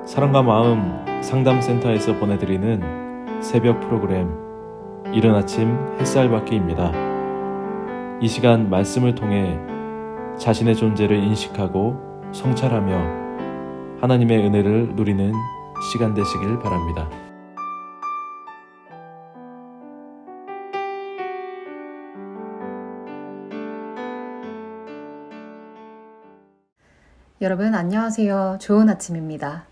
사랑과 마음 상담센터에서 보내드리는 새벽 프로그램 이른 아침 햇살받기입니다. 이 시간 말씀을 통해 자신의 존재를 인식하고 성찰하며 하나님의 은혜를 누리는 시간 되시길 바랍니다. 여러분 안녕하세요. 좋은 아침입니다.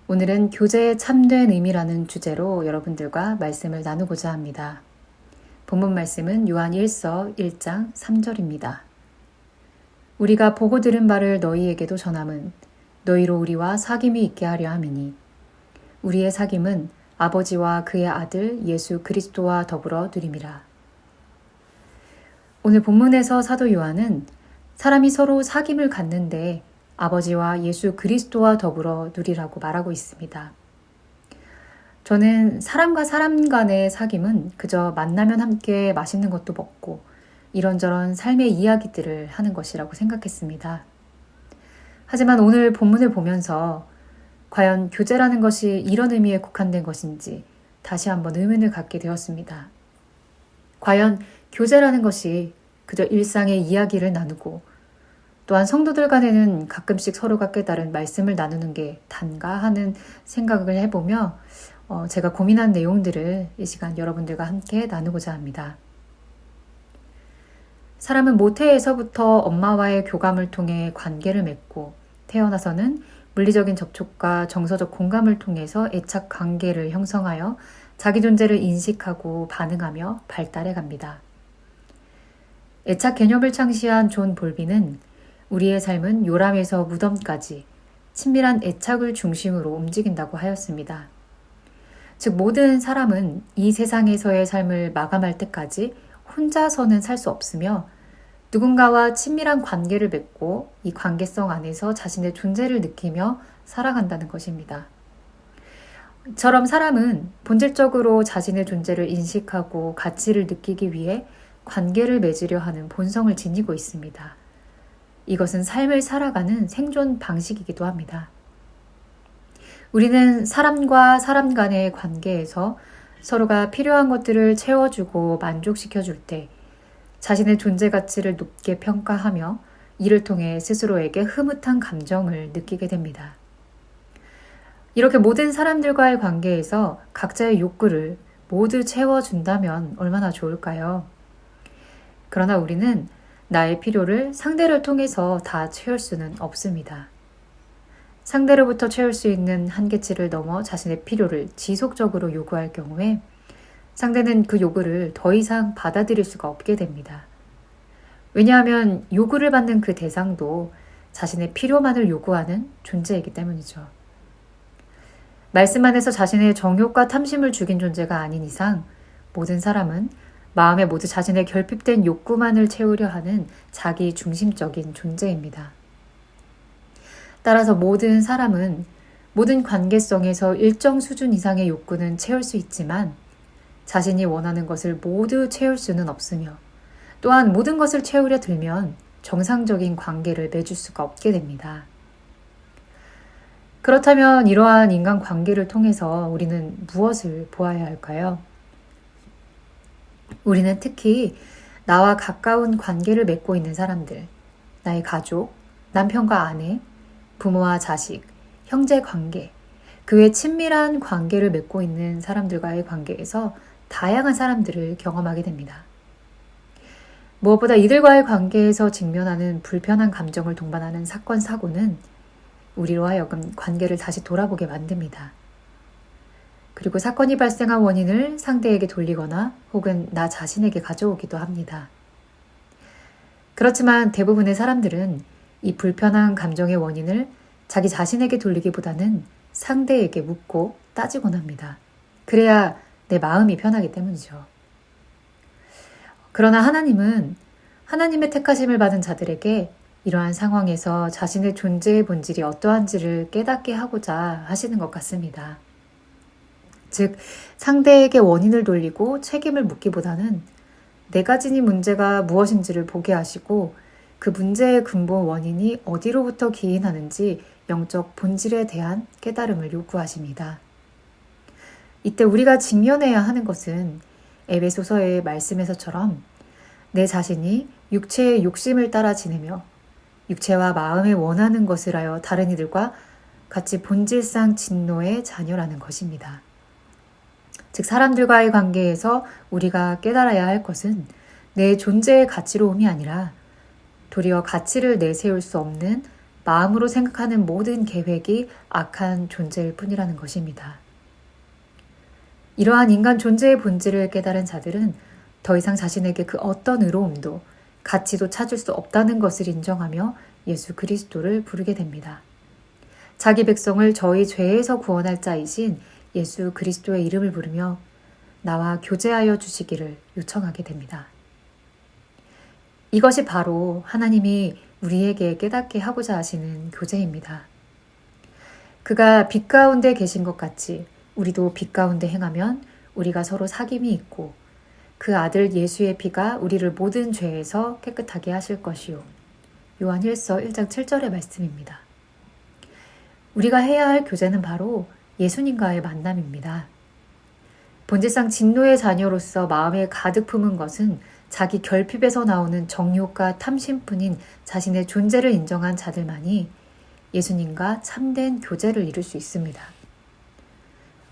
오늘은 교제의 참된 의미라는 주제로 여러분들과 말씀을 나누고자 합니다. 본문 말씀은 요한 1서 1장 3절입니다. 우리가 보고 들은 바를 너희에게도 전함은 너희로 우리와 사귐이 있게 하려 함이니 우리의 사귐은 아버지와 그의 아들 예수 그리스도와 더불어 누림이라. 오늘 본문에서 사도 요한은 사람이 서로 사귐을 갖는데 아버지와 예수 그리스도와 더불어 누리라고 말하고 있습니다. 저는 사람과 사람 간의 사귐은 그저 만나면 함께 맛있는 것도 먹고 이런저런 삶의 이야기들을 하는 것이라고 생각했습니다. 하지만 오늘 본문을 보면서 과연 교제라는 것이 이런 의미에 국한된 것인지 다시 한번 의문을 갖게 되었습니다. 과연 교제라는 것이 그저 일상의 이야기를 나누고 또한 성도들 간에는 가끔씩 서로가 깨달은 말씀을 나누는 게 단가 하는 생각을 해보며 제가 고민한 내용들을 이 시간 여러분들과 함께 나누고자 합니다. 사람은 모태에서부터 엄마와의 교감을 통해 관계를 맺고 태어나서는 물리적인 접촉과 정서적 공감을 통해서 애착 관계를 형성하여 자기 존재를 인식하고 반응하며 발달해 갑니다. 애착 개념을 창시한 존 볼비는 우리의 삶은 요람에서 무덤까지 친밀한 애착을 중심으로 움직인다고 하였습니다. 즉 모든 사람은 이 세상에서의 삶을 마감할 때까지 혼자서는 살 수 없으며 누군가와 친밀한 관계를 맺고 이 관계성 안에서 자신의 존재를 느끼며 살아간다는 것입니다. 이처럼 사람은 본질적으로 자신의 존재를 인식하고 가치를 느끼기 위해 관계를 맺으려 하는 본성을 지니고 있습니다. 이것은 삶을 살아가는 생존 방식이기도 합니다. 우리는 사람과 사람 간의 관계에서 서로가 필요한 것들을 채워주고 만족시켜줄 때 자신의 존재 가치를 높게 평가하며 이를 통해 스스로에게 흐뭇한 감정을 느끼게 됩니다. 이렇게 모든 사람들과의 관계에서 각자의 욕구를 모두 채워준다면 얼마나 좋을까요? 그러나 우리는 나의 필요를 상대를 통해서 다 채울 수는 없습니다. 상대로부터 채울 수 있는 한계치를 넘어 자신의 필요를 지속적으로 요구할 경우에 상대는 그 요구를 더 이상 받아들일 수가 없게 됩니다. 왜냐하면 요구를 받는 그 대상도 자신의 필요만을 요구하는 존재이기 때문이죠. 말씀 안에서 자신의 정욕과 탐심을 죽인 존재가 아닌 이상 모든 사람은 마음에 모두 자신의 결핍된 욕구만을 채우려 하는 자기 중심적인 존재입니다. 따라서 모든 사람은 모든 관계성에서 일정 수준 이상의 욕구는 채울 수 있지만 자신이 원하는 것을 모두 채울 수는 없으며 또한 모든 것을 채우려 들면 정상적인 관계를 맺을 수가 없게 됩니다. 그렇다면 이러한 인간 관계를 통해서 우리는 무엇을 보아야 할까요? 우리는 특히 나와 가까운 관계를 맺고 있는 사람들, 나의 가족, 남편과 아내, 부모와 자식, 형제 관계, 그 외 친밀한 관계를 맺고 있는 사람들과의 관계에서 다양한 사람들을 경험하게 됩니다. 무엇보다 이들과의 관계에서 직면하는 불편한 감정을 동반하는 사건, 사고는 우리로 하여금 관계를 다시 돌아보게 만듭니다. 그리고 사건이 발생한 원인을 상대에게 돌리거나 혹은 나 자신에게 가져오기도 합니다. 그렇지만 대부분의 사람들은 이 불편한 감정의 원인을 자기 자신에게 돌리기보다는 상대에게 묻고 따지곤 합니다. 그래야 내 마음이 편하기 때문이죠. 그러나 하나님은 하나님의 택하심을 받은 자들에게 이러한 상황에서 자신의 존재의 본질이 어떠한지를 깨닫게 하고자 하시는 것 같습니다. 즉, 상대에게 원인을 돌리고 책임을 묻기보다는 내가 지닌 문제가 무엇인지를 보게 하시고 그 문제의 근본 원인이 어디로부터 기인하는지 영적 본질에 대한 깨달음을 요구하십니다. 이때 우리가 직면해야 하는 것은 에베소서의 말씀에서처럼 내 자신이 육체의 욕심을 따라 지내며 육체와 마음에 원하는 것을 하여 다른 이들과 같이 본질상 진노의 자녀라는 것입니다. 즉 사람들과의 관계에서 우리가 깨달아야 할 것은 내 존재의 가치로움이 아니라 도리어 가치를 내세울 수 없는 마음으로 생각하는 모든 계획이 악한 존재일 뿐이라는 것입니다. 이러한 인간 존재의 본질을 깨달은 자들은 더 이상 자신에게 그 어떤 의로움도 가치도 찾을 수 없다는 것을 인정하며 예수 그리스도를 부르게 됩니다. 자기 백성을 저희 죄에서 구원할 자이신 예수 그리스도의 이름을 부르며 나와 교제하여 주시기를 요청하게 됩니다. 이것이 바로 하나님이 우리에게 깨닫게 하고자 하시는 교제입니다. 그가 빛 가운데 계신 것 같이 우리도 빛 가운데 행하면 우리가 서로 사귐이 있고 그 아들 예수의 피가 우리를 모든 죄에서 깨끗하게 하실 것이요. 요한 1서 1장 7절의 말씀입니다. 우리가 해야 할 교제는 바로 예수님과의 만남입니다. 본질상 진노의 자녀로서 마음에 가득 품은 것은 자기 결핍에서 나오는 정욕과 탐심뿐인 자신의 존재를 인정한 자들만이 예수님과 참된 교제를 이룰 수 있습니다.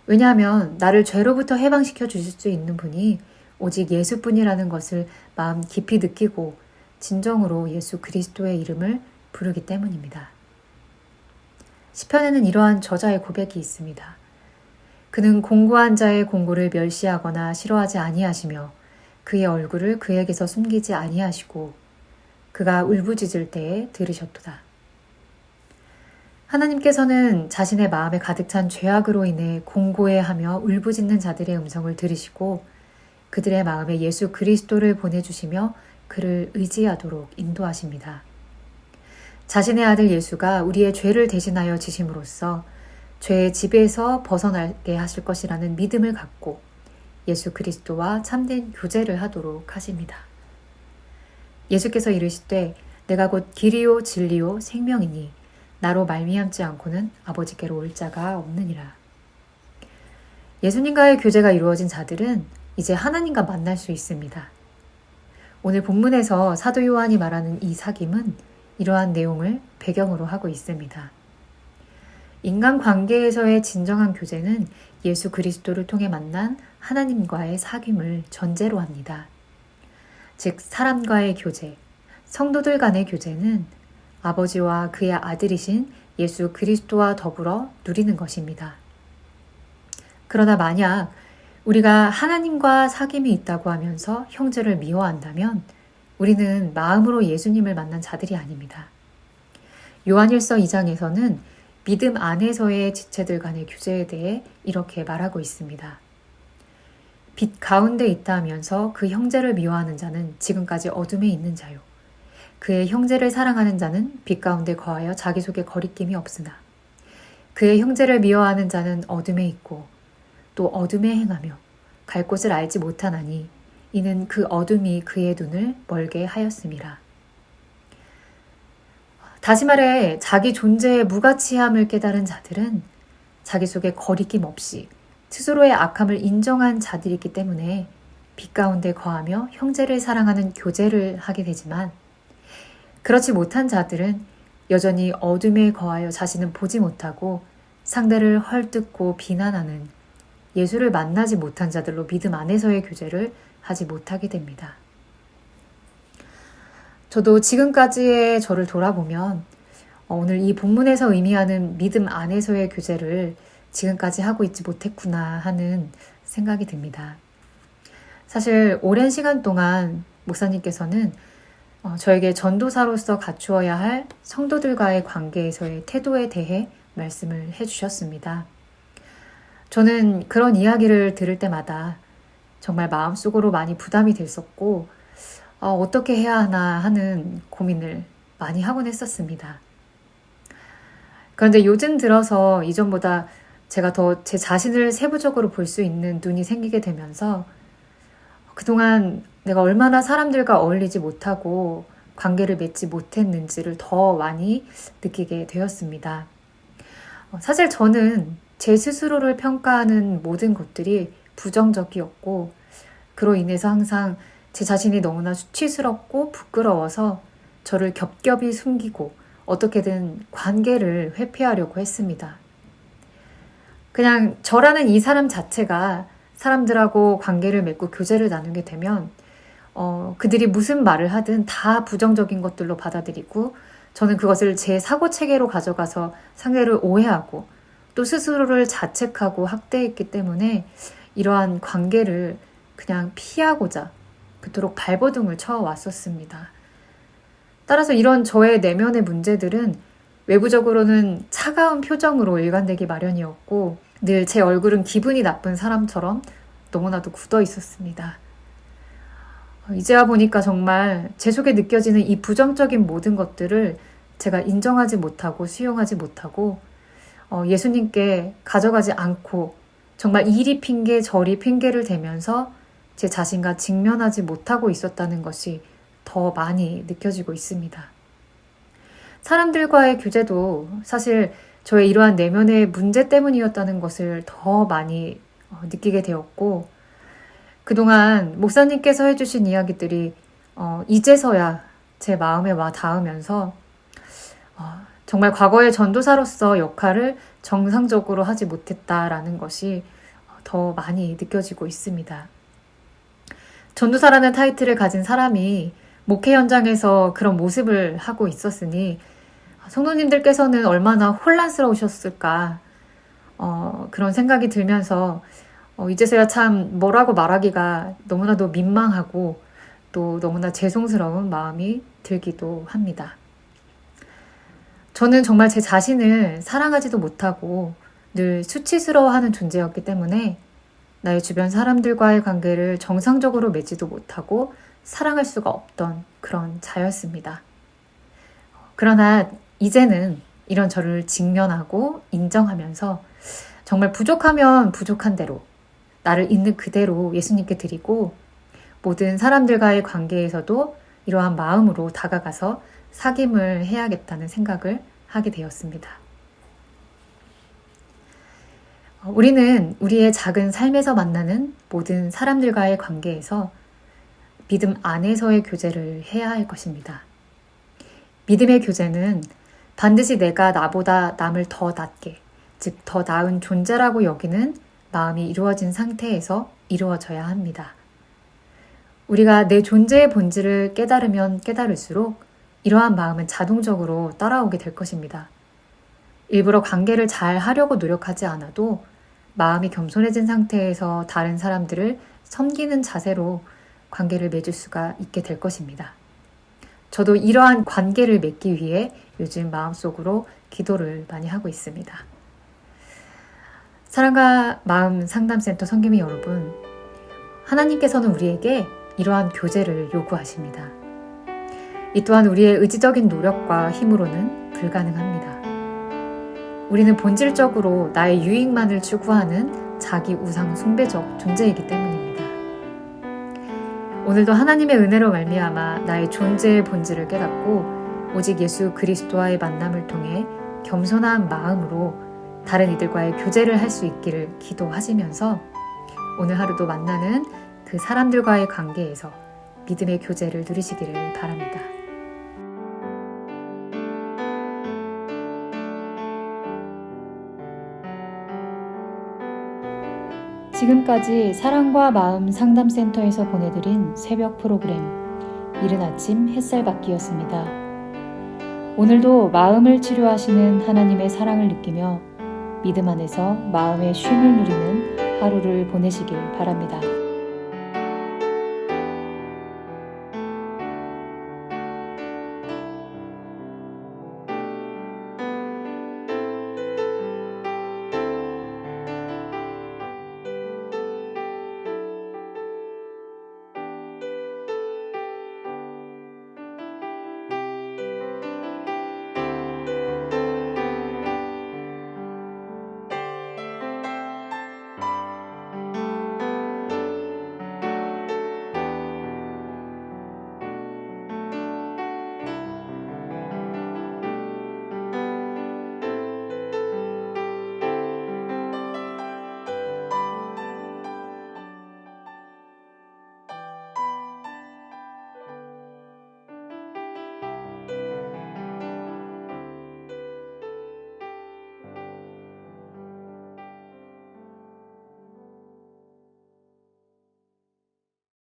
왜냐하면 나를 죄로부터 해방시켜 주실 수 있는 분이 오직 예수뿐이라는 것을 마음 깊이 느끼고 진정으로 예수 그리스도의 이름을 부르기 때문입니다. 시편에는 이러한 저자의 고백이 있습니다. 그는 공고한 자의 공고를 멸시하거나 싫어하지 아니하시며 그의 얼굴을 그에게서 숨기지 아니하시고 그가 울부짖을 때에 들으셨도다. 하나님께서는 자신의 마음에 가득 찬 죄악으로 인해 공고해하며 울부짖는 자들의 음성을 들으시고 그들의 마음에 예수 그리스도를 보내주시며 그를 의지하도록 인도하십니다. 자신의 아들 예수가 우리의 죄를 대신하여 지심으로써 죄의 지배에서 벗어나게 하실 것이라는 믿음을 갖고 예수 그리스도와 참된 교제를 하도록 하십니다. 예수께서 이르시되 내가 곧 길이요 진리요 생명이니 나로 말미암지 않고는 아버지께로 올 자가 없느니라. 예수님과의 교제가 이루어진 자들은 이제 하나님과 만날 수 있습니다. 오늘 본문에서 사도 요한이 말하는 이 사귐은 이러한 내용을 배경으로 하고 있습니다. 인간 관계에서의 진정한 교제는 예수 그리스도를 통해 만난 하나님과의 사귐을 전제로 합니다. 즉 사람과의 교제, 성도들 간의 교제는 아버지와 그의 아들이신 예수 그리스도와 더불어 누리는 것입니다. 그러나 만약 우리가 하나님과 사귐이 있다고 하면서 형제를 미워한다면 우리는 마음으로 예수님을 만난 자들이 아닙니다. 요한일서 2장에서는 믿음 안에서의 지체들 간의 교제에 대해 이렇게 말하고 있습니다. 빛 가운데 있다 하면서 그 형제를 미워하는 자는 지금까지 어둠에 있는 자요. 그의 형제를 사랑하는 자는 빛 가운데 거하여 자기 속에 거리낌이 없으나 그의 형제를 미워하는 자는 어둠에 있고 또 어둠에 행하며 갈 곳을 알지 못하나니 이는 그 어둠이 그의 눈을 멀게 하였음이라. 다시 말해 자기 존재의 무가치함을 깨달은 자들은 자기 속에 거리낌 없이 스스로의 악함을 인정한 자들이기 때문에 빛 가운데 거하며 형제를 사랑하는 교제를 하게 되지만 그렇지 못한 자들은 여전히 어둠에 거하여 자신은 보지 못하고 상대를 헐뜯고 비난하는 예수를 만나지 못한 자들로 믿음 안에서의 교제를 하지 못하게 됩니다. 저도 지금까지의 저를 돌아보면 오늘 이 본문에서 의미하는 믿음 안에서의 교제를 지금까지 하고 있지 못했구나 하는 생각이 듭니다. 사실 오랜 시간 동안 목사님께서는 저에게 전도사로서 갖추어야 할 성도들과의 관계에서의 태도에 대해 말씀을 해주셨습니다. 저는 그런 이야기를 들을 때마다 정말 마음속으로 많이 부담이 됐었고 어떻게 해야 하나 하는 고민을 많이 하곤 했었습니다. 그런데 요즘 들어서 이전보다 제가 더 제 자신을 세부적으로 볼 수 있는 눈이 생기게 되면서 그동안 내가 얼마나 사람들과 어울리지 못하고 관계를 맺지 못했는지를 더 많이 느끼게 되었습니다. 사실 저는 제 스스로를 평가하는 모든 것들이 부정적이었고, 그로 인해서 항상 제 자신이 너무나 수치스럽고 부끄러워서 저를 겹겹이 숨기고 어떻게든 관계를 회피하려고 했습니다. 그냥 저라는 이 사람 자체가 사람들하고 관계를 맺고 교제를 나누게 되면 그들이 무슨 말을 하든 다 부정적인 것들로 받아들이고, 저는 그것을 제 사고체계로 가져가서 상대를 오해하고 또 스스로를 자책하고 학대했기 때문에 이러한 관계를 그냥 피하고자 그토록 발버둥을 쳐왔었습니다. 따라서 이런 저의 내면의 문제들은 외부적으로는 차가운 표정으로 일관되기 마련이었고, 늘 제 얼굴은 기분이 나쁜 사람처럼 너무나도 굳어 있었습니다. 이제야 보니까 정말 제 속에 느껴지는 이 부정적인 모든 것들을 제가 인정하지 못하고 수용하지 못하고 예수님께 가져가지 않고 정말 이리 핑계 저리 핑계를 대면서 제 자신과 직면하지 못하고 있었다는 것이 더 많이 느껴지고 있습니다. 사람들과의 교제도 사실 저의 이러한 내면의 문제 때문이었다는 것을 더 많이 느끼게 되었고, 그동안 목사님께서 해주신 이야기들이 이제서야 제 마음에 와 닿으면서 정말 과거의 전도사로서 역할을 정상적으로 하지 못했다라는 것이 더 많이 느껴지고 있습니다. 전도사라는 타이틀을 가진 사람이 목회 현장에서 그런 모습을 하고 있었으니 성도님들께서는 얼마나 혼란스러우셨을까 그런 생각이 들면서 이제서야 참 뭐라고 말하기가 너무나도 민망하고 또 너무나 죄송스러운 마음이 들기도 합니다. 저는 정말 제 자신을 사랑하지도 못하고 늘 수치스러워하는 존재였기 때문에 나의 주변 사람들과의 관계를 정상적으로 맺지도 못하고 사랑할 수가 없던 그런 자였습니다. 그러나 이제는 이런 저를 직면하고 인정하면서 정말 부족하면 부족한 대로 나를 있는 그대로 예수님께 드리고, 모든 사람들과의 관계에서도 이러한 마음으로 다가가서 사귐을 해야겠다는 생각을 하게 되었습니다. 우리는 우리의 작은 삶에서 만나는 모든 사람들과의 관계에서 믿음 안에서의 교제를 해야 할 것입니다. 믿음의 교제는 반드시 내가 나보다 남을 더 낫게, 즉 더 나은 존재라고 여기는 마음이 이루어진 상태에서 이루어져야 합니다. 우리가 내 존재의 본질을 깨달으면 깨달을수록 이러한 마음은 자동적으로 따라오게 될 것입니다. 일부러 관계를 잘 하려고 노력하지 않아도 마음이 겸손해진 상태에서 다른 사람들을 섬기는 자세로 관계를 맺을 수가 있게 될 것입니다. 저도 이러한 관계를 맺기 위해 요즘 마음속으로 기도를 많이 하고 있습니다. 사랑과 마음 상담센터 성김이 여러분, 하나님께서는 우리에게 이러한 교제를 요구하십니다. 이 또한 우리의 의지적인 노력과 힘으로는 불가능합니다. 우리는 본질적으로 나의 유익만을 추구하는 자기 우상 숭배적 존재이기 때문입니다. 오늘도 하나님의 은혜로 말미암아 나의 존재의 본질을 깨닫고 오직 예수 그리스도와의 만남을 통해 겸손한 마음으로 다른 이들과의 교제를 할 수 있기를 기도하시면서 오늘 하루도 만나는 그 사람들과의 관계에서 믿음의 교제를 누리시기를 바랍니다. 지금까지 사랑과 마음 상담센터에서 보내드린 새벽 프로그램 이른 아침 햇살받기였습니다. 오늘도 마음을 치료하시는 하나님의 사랑을 느끼며 믿음 안에서 마음의 쉼을 누리는 하루를 보내시길 바랍니다.